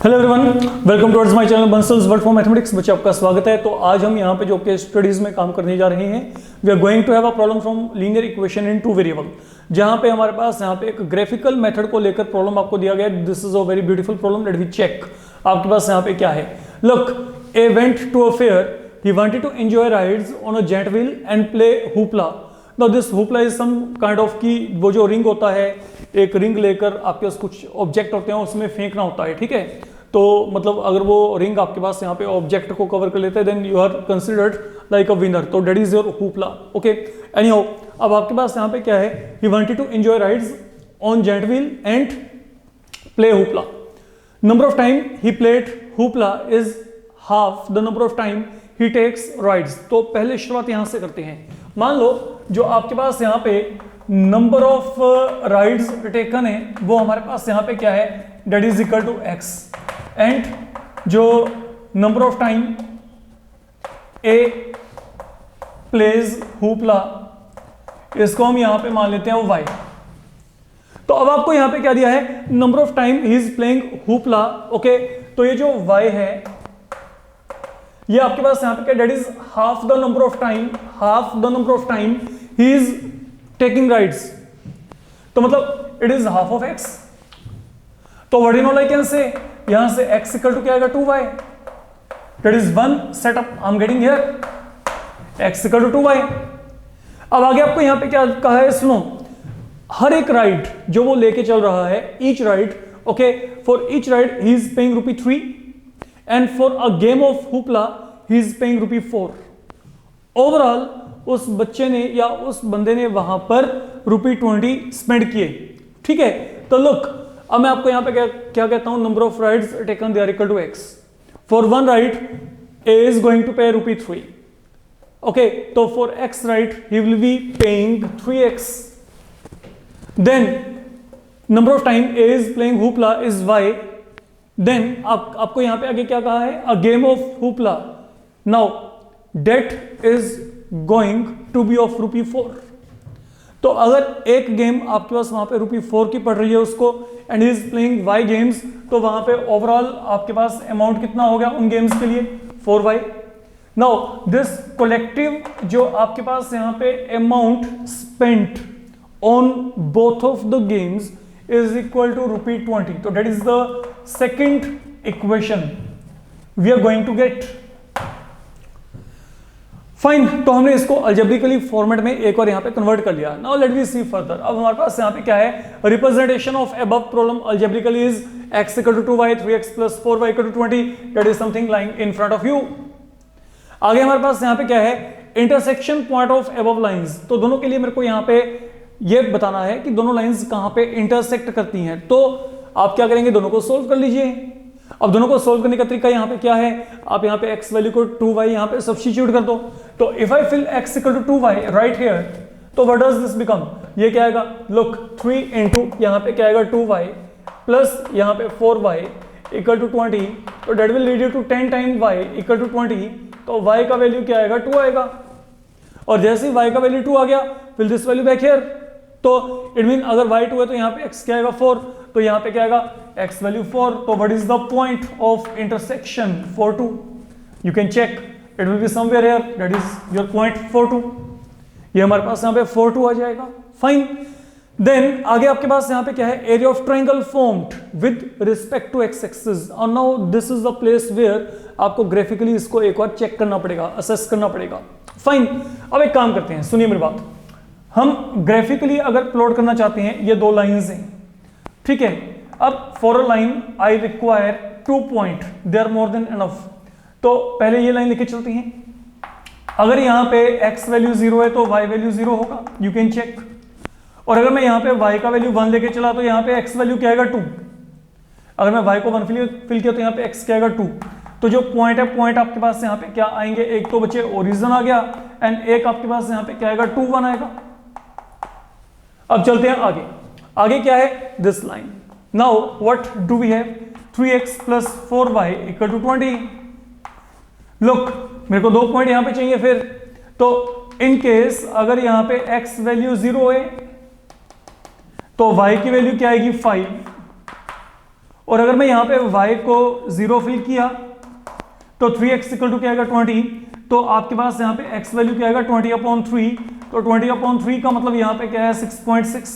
Hello everyone, welcome towards my channel Bansal's world for mathematics. बच्चे आपका स्वागत है। तो आज हम यहाँ पे जो केस स्टडीज में काम करने जा रहे हैं, we are going to have a problem from linear equation in two variable, जहाँ पे हमारे पास यहाँ पे एक ग्राफिकल मेथड को लेकर प्रॉब्लम आपको दिया गया है। This is a very beautiful problem, let we check आपके पास यहाँ पे क्या है। Look, he went to a fair, he wanted to enjoy rides on a giant wheel and play hoopla. Now this hoopla is some kind of कि वो जो ring होता है, एक रिंग लेकर आपके पास कुछ ऑब्जेक्ट होते हैं, उसमें फेंकना होता है, ठीक है। तो मतलब अगर वो रिंग आपके पास यहाँ पे ऑब्जेक्ट को कवर कर लेता है, then you are considered like a winner. तो that is your hoopla, okay. Anyhow, अब आपके पास यहाँ पे क्या है, he wanted to enjoy rides on giant wheel and play hoopla. Number of time he played hoopla is half the number of time he takes rides. तो पहले शुरुआत यहां से करते हैं। मान लो जो आपके पास यहाँ पे नंबर ऑफ राइड्स टेकन है, वो हमारे पास यहाँ पे क्या है, that is equal to x, and जो number of time a plays hoopla, इसको हम यहां पे मान लेते हैं वाई। तो अब आपको यहां पे क्या दिया है, number of time he is playing hoopla, okay. तो ये जो वाई है, ये आपके पास यहां पे क्या, that is half the number of time he is taking rides. तो मतलब it is half of x. तो what you know, like say यहां से x इक्वल टू क्या आएगा, 2y, that is one setup I am getting here, x equal to 2y। अब आगे आपको यहां पे क्या कहा है, सुनो, हर एक राइड जो वो लेके चल रहा है, each ride, okay, for each ride he is paying ₹3 and for a game of hoopla he is paying ₹4। Overall उस बच्चे ने या उस बंदे ने वहां पर ₹20 स्पेंड किए, ठीक है। तो लुक, अब मैं आपको यहां पे क्या कहता हूं, number of rides taken they are equal to x. For one ride a is going to pay ₹3, okay. तो for x ride he will be paying 3x। Then number of time a is playing hoopla is y. Then आपको यहां पे आगे क्या कहा है, a game of hoopla, now that is going to be of ₹4। तो अगर एक गेम आपके पास वहां पे ₹4 की पड़ रही है उसको, and is playing y games, तो वहां पे ओवरऑल आपके पास अमाउंट कितना हो गया उन गेम्स के लिए, 4y। नाउ दिस कलेक्टिव जो आपके पास यहां पे amount spent on both of the games is equal to ₹20. So that is the second equation we are going to get. Fine, तो हमने इसको अलजेब्रिकली फॉर्मेट में एक और यहां पे कन्वर्ट कर लिया। Now let we see further. अब हमारे पास यहां पे क्या है, representation of above problem algebraically is x equal to 2y, 3x plus 4y equal to 20, that is something lying in front of you. आगे हमारे पास यहां पे क्या है, intersection point of above lines. तो दोनों के लिए मेरे को यहां पे ये बताना है कि दोनों लाइंस कहां पे इंटरसेक्ट करती हैं। तो आप क्या करेंगे, दोनों को सोल्व कर लीजिए। अब दोनों को सोल्व करने का तरीका यहां पे क्या है, आप यहां पे x वैल्यू को 2y यहां पे सब्स्टिट्यूट कर दो। तो if I fill x equal to 2y right here, तो व्हाट डज दिस बिकम, ये क्या आएगा, लुक 3 इंटू यहां पे क्या आएगा 2y प्लस यहां पे 4y इक्वल टू 20। तो that will lead you to 10 time y equal to 20। तो y का वैल्यू क्या आएगा, 2 आएगा। और जैसे ही y का वैल्यू 2 आ गया, fill this value back here. तो इट मीन अगर y2 है तो यहाँ पे x क्या आएगा, 4। तो यहाँ पे क्या आएगा, x वैल्यू 4। तो what is the point of intersection 4, 2? You can check, it will be somewhere here, that is your point 4, 2। ये हमारे पास यहाँ पे 4, 2 आ जाएगा। फाइन, देन आगे आपके पास यहाँ पे क्या है, area of triangle formed with respect to x axis. और now this is the place where आपको ग्राफिकली इसको एक बार चेक करना पड़ेगा, असेस करना पड़ेगा। फाइन, अब एक काम करते हैं, सुनिए मेरी बात। हम ग्राफिकली अगर प्लॉट करना चाहते हैं, ये दो लाइंस हैं, ठीक है। अब for a line I require 2 point, they are more than enough. तो पहले ये लाइन लेके चलती हैं। अगर यहां पे x वैल्यू 0 है तो y वैल्यू 0 होगा, यू कैन चेक। और अगर मैं यहां पे y का वैल्यू 1 लेके चला, तो यहां पे x वैल्यू क्या आएगा, 2। अगर मैं y को 1 फिल किया, तो यहां पे x क्या आएगा, 2। तो जो पॉइंट है, पॉइंट आपके पास यहां पे क्या आएंगे, एक तो बच्चे ओरिजिन आ गया, एंड एक आपके पास यहां पे क्या आएगा, 2, 1 आएगा। अब चलते हैं आगे। आगे क्या है, this line. Now what do we have, 3x plus 4y equal to 20। Look, मेरे को 2 पॉइंट यहां पे चाहिए फिर। तो इन केस अगर यहां पे x वैल्यू 0 है, तो y की वैल्यू क्या आएगी, 5। और अगर मैं यहाँ पे y को 0 फिल किया तो 3x इक्वल टू क्या आएगा 20, तो आपके पास यहाँ पे x वैल्यू क्या आएगा 20/3, तो 20/3 का मतलब यहाँ पे क्या है 6.6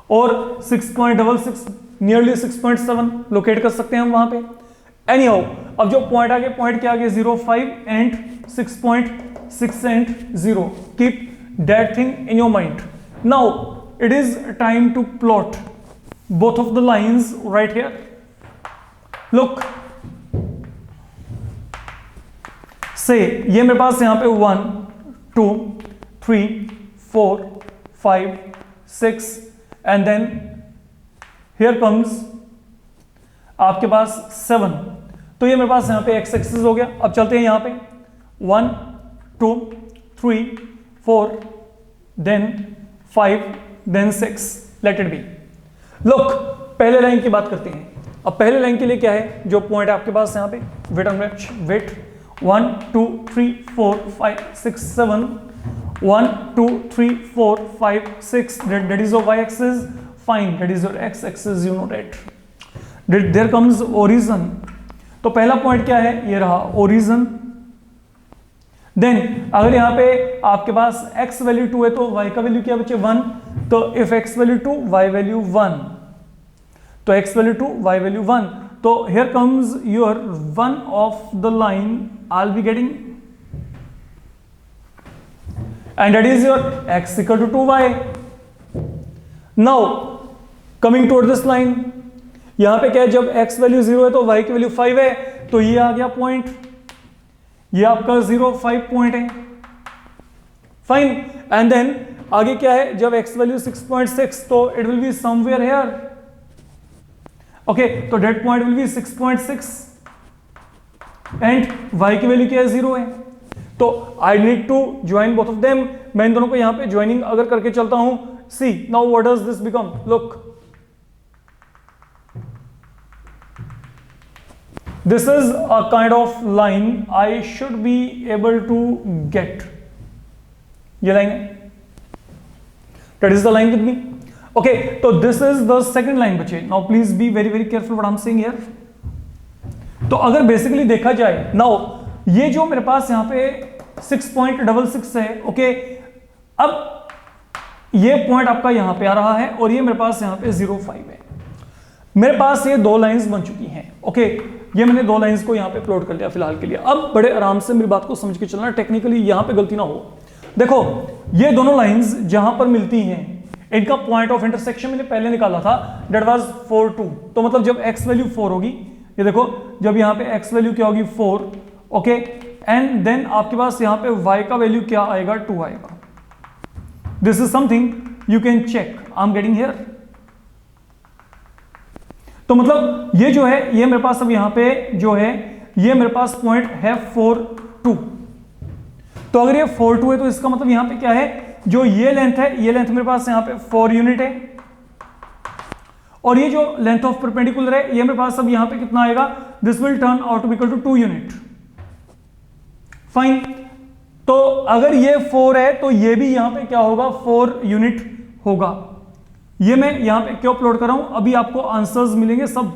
और 6.66 नियरली 6.7 लोकेट कर सकते हैं हम वहां पे। एनी हाउ, अब जो पॉइंट आगे, पॉइंट क्या आगे 0, 5 and 6.6 and 0, keep that thing in your mind. Now it is time to plot both of the lines right here. Look, say ये मेरे पास यहां पे 1 2 3 4 5 6 and then here comes आपके पास 7, तो ये मेरे पास यहां पे x एक्सिस हो गया। अब चलते हैं यहां पे 1 2 3 4 then 5 then 6, let it be। Look, पहले लाइन की बात करते हैं। अब पहले लाइन के लिए क्या है, जो पॉइंट है आपके पास यहाँ पे wait on wait 1 2 3 4 5 6 7 1 2 3 4 5 6, that is your y axis, fine, that is your x axis, you know that. There comes origin, तो पहला पॉइंट क्या है, ये रहा ओरिजिन। देन अगर यहाँ पे आपके पास x वैल्यू 2 है तो y का वैल्यू क्या बचे 1, तो if x value 2 y value 1, तो x वैल्यू 2 y वैल्यू 1, तो here comes your one of the line I'll be getting, and that is your x equal to 2y. Now coming toward this line, यहां पे क्या है, जब x value 0 है तो y की वैल्यू 5 है, तो ये आ गया पॉइंट, ये आपका 0 5 पॉइंट है, फाइन। एंड देन आगे क्या है, जब x वैल्यू 6.6, तो it will be somewhere here, okay, तो that point will be 6.6 and y की वैल्यू क्या है 0 है, तो I need to join both of them. मैं इन दोनों को यहां पे ज्वाइनिंग अगर करके चलता हूं, see now what does this become, look, this is a kind of line I should be able to get, ये लाइन है, that is the line with me, okay, तो this is the second line बचे। now please be very very careful what I'm saying here। तो अगर basically देखा जाए, now ये जो मेरे पास यहाँ पे 6.66 है, ओके, अब ये पॉइंट आपका यहाँ पे आ रहा है और ये मेरे पास यहाँ पे 0.5 है, मेरे पास ये दो लाइंस बन चुकी हैं, ओके, ये मैंने दो लाइंस को यहाँ पे प्लॉट कर लिया फिलहाल के लिए। अब बड़े आराम से मेरी बात को समझ के चलना, टेक्निकली यहाँ पे गलती ना हो। देखो ये दोनों लाइंस जहां पर मिलती हैं, इनका पॉइंट ऑफ इंटरसेक्शन मैंने पहले निकाला था, दैट वाज 4 2, तो मतलब जब x वैल्यू 4 होगी, ये देखो जब यहाँ पे x वैल्यू क्या होगी 4, ओके, एंड देन आपके पास यहाँ पे y का वैल्यू क्या आएगा 2 आएगा। This is something you can check, I am getting here. तो मतलब ये जो है, ये मेरे पास अब यहाँ पे जो है, ये मेरे पास पॉइंट है 4 2, तो अगर ये 4 2 है तो इसका मतलब यहाँ पे क्या है, जो ये लेंथ है, ये लेंथ मेरे पास यहाँ पे 4 यूनिट है, और ये जो लेंथ ऑफ परपेंडिकुलर है, ये मेरे पास अब यहाँ पे कितना आएगा, this will turn out to equal to 2 unit, fine. तो अगर ये 4 है तो ये भी यहाँ पे क्या होगा 4 यूनिट होगा। ये मैं यहां पे क्यों प्लॉट कर रहा हूं, अभी आपको आंसर्स मिलेंगे सब।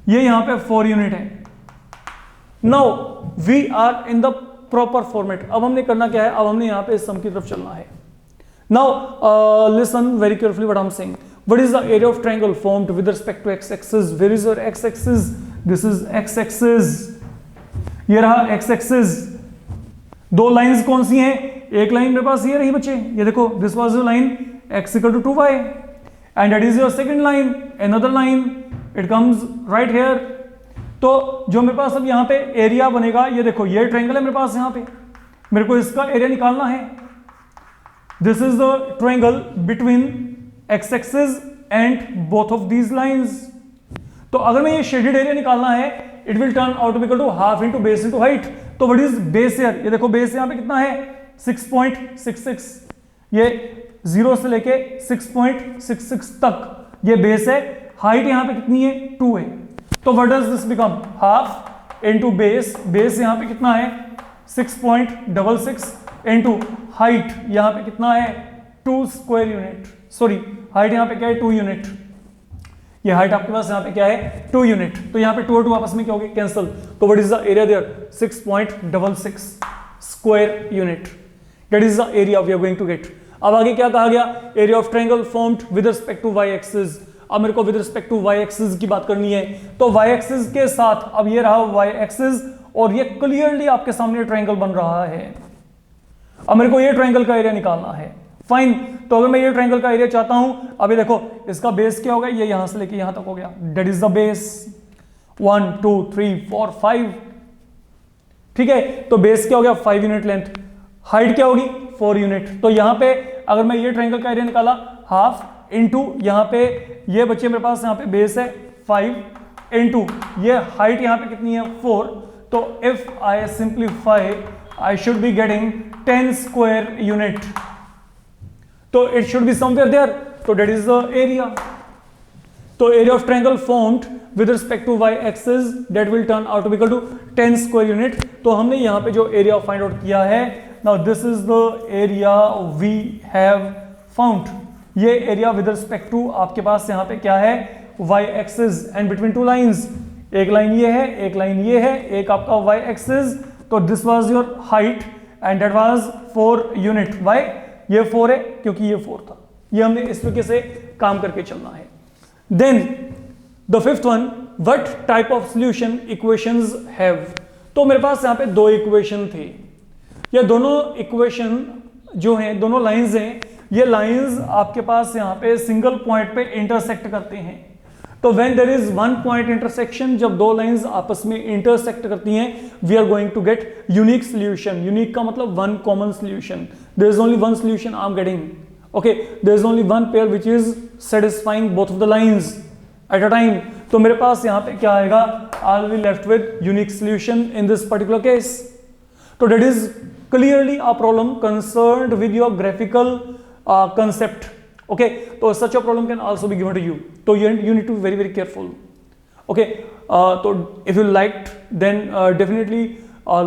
ये यहां पे 4 यूनिट है। Now we are in the proper format. अब हमने करना क्या है, अब हमने यहां पे सम की तरफ चलना है। Now listen very carefully what I am saying. What is the area of triangle formed with respect to x axis? Where is your x axis? This is x axis, ये रहा एक्स एक्सिस। दो lines कौन सी हैं? एक line मेरे पास ये रही बच्चे, ये देखो, this was your line x equal to 2y, and that is your second line, another line, it comes right here। तो जो मेरे पास अब यहाँ पे एरिया बनेगा, ये देखो, ये ट्रायंगल है मेरे पास, यहाँ पे मेरे को इसका एरिया निकालना है। This is the triangle between x axis and both of these lines. तो अगर मैं ये शेडेड एरिया निकालना है, it will turn out to be equal to half into base into height. तो व्हाट इज बेस हियर? ये देखो base यहाँ पे कितना है 6.66, ये 0 से लेके 6.66 तक ये बेस है। हाइट यहाँ पे कितनी है 2 है। तो what does this become? Half into base, base यहाँ पे कितना है 6.66 इनटू हाइट यहाँ पे कितना है 2 स्क्वायर यूनिट, सॉरी हाइट यहाँ पे क्या है 2 यूनिट। ये हाइट आपके पास यहाँ पे क्या है 2 यूनिट, तो यहाँ पे 2 और 2 आपस में क्या होगी कैंसिल, तो what is the area there 6.66 square unit, that is the area we are going to get. अब आगे क्या कहा गया, area of triangle formed with respect to y axis. अब मेरे को with respect to y axis की बात करनी है, तो वाई एक्सिस के साथ अब ये रहा वाई एक्सिस और ये क्लियरली आपके सामने ट्रायंगल बन रहा है। अब मेरे को ये ट्रायंगल का एरिया निकालना है, फाइन। तो अगर मैं ये ट्रायंगल का एरिया चाहता हूं, अभी देखो इसका बेस क्या होगा, ये यहां से लेके यहां तक हो गया, दैट इज द बेस 1 2 3 4 5, ठीक है। तो बेस क्या हो गया 5 यूनिट लेंथ, हाइट क्या होगी 4 यूनिट। तो यहां पे अगर मैं ये ट्रायंगल का एरिया निकाला हाफ इंटू यहां पे ये बच्चे मेरे पास यहां पे बेस है 5 इंटू ये हाइट यहां पे कितनी है 4, तो if I simplify I should be getting 10 square unit, तो it should be somewhere there, तो दैट इज द एरिया। तो area of triangle formed with respect to y axis that will turn out to be equal to 10 square unit. तो हमने यहां पे जो area find out किया है, now this is the area we have found. ये area with respect to आपके पास यहां पे क्या है y axis and between two lines, एक लाइन ये है एक लाइन ये है, एक आपका वाई एक्सिस, तो this was your height and that was 4 unit. Y ये 4 है क्योंकि ये 4 था, ये हमने इस तरीके से काम करके चलना है। Then the fifth one, what type of solution equations have. तो मेरे पास यहां पे 2 इक्वेशन थे, ये दोनों इक्वेशन जो हैं दोनों लाइंस हैं, ये लाइंस आपके पास यहां पे सिंगल पॉइंट पे इंटरसेक्ट करते हैं। तो when there is one point intersection, जब 2 लाइंस आपस में इंटरसेक्ट करती हैं, we are going to get unique solution. Unique का मतलब one common solution, there is only one solution I am getting, okay, there is only one pair which is satisfying both of the lines at a time. तो मेरे पास यहां पे क्या आएगा, I will be left with unique solution in this particular case. तो that is clearly a problem concerned with your graphical concept, okay, so such a problem can also be given to you, so you need to be very careful, okay. So if you liked, then definitely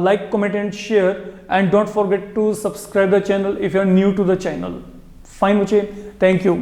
like, comment and share, and don't forget to subscribe the channel if you are new to the channel. Fine, Muche, thank you.